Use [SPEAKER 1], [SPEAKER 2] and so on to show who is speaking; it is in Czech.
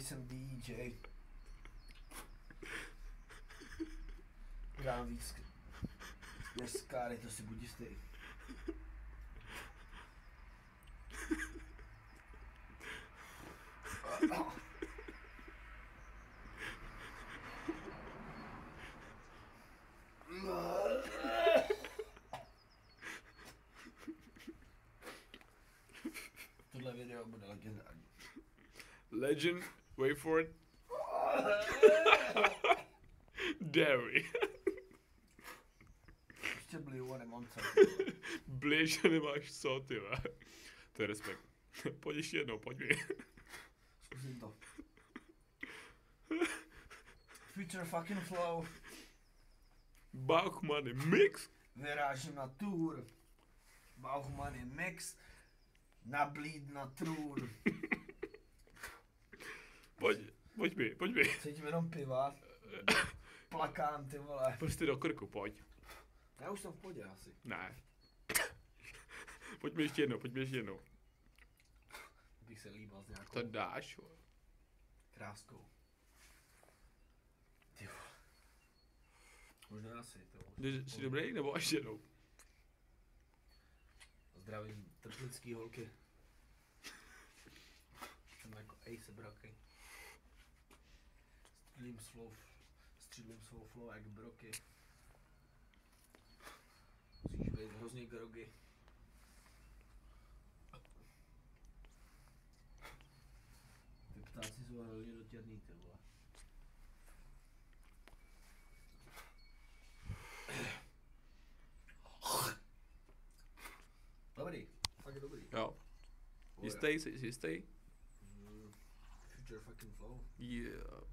[SPEAKER 1] nejsem DJ. Hrám víc než skáry, to si buď jistý. Tohle video bude legendární.
[SPEAKER 2] Legend, wait for it. Dairy.
[SPEAKER 1] Ještě bliju a nemám co.
[SPEAKER 2] Blíž a nemáš co, ty vole. To je respekt. Pojď ještě jednou, pojď mi.
[SPEAKER 1] Zkusím to. Future fucking flow.
[SPEAKER 2] Bauchmany mix.
[SPEAKER 1] Vyrážím na tour. Bauchmany mix. Nablíd na trůn.
[SPEAKER 2] Pojď mi.
[SPEAKER 1] Cítím jenom piva. Plakám, ty vole.
[SPEAKER 2] Prostě do krku, pojď.
[SPEAKER 1] Já už jsem v podě asi.
[SPEAKER 2] Ne. Pojď mi ještě jednou.
[SPEAKER 1] Bych se líbal s nějakou
[SPEAKER 2] To dáš, vole.
[SPEAKER 1] kráskou. Ty vole. Možná asi, to
[SPEAKER 2] Jsi dobrý, nebo až jednou?
[SPEAKER 1] Zdravím teplický holky. Jsem jako Ace Broky. Střílím svou flow jak broky. Musíš být hrozně grogy. Ty ptáci jsou hrozně dotěrný, ty vole. Dobrý, fakt dobrý.
[SPEAKER 2] Jo. Jistý, jsi jistý?
[SPEAKER 1] Future fucking flow.
[SPEAKER 2] Yeah.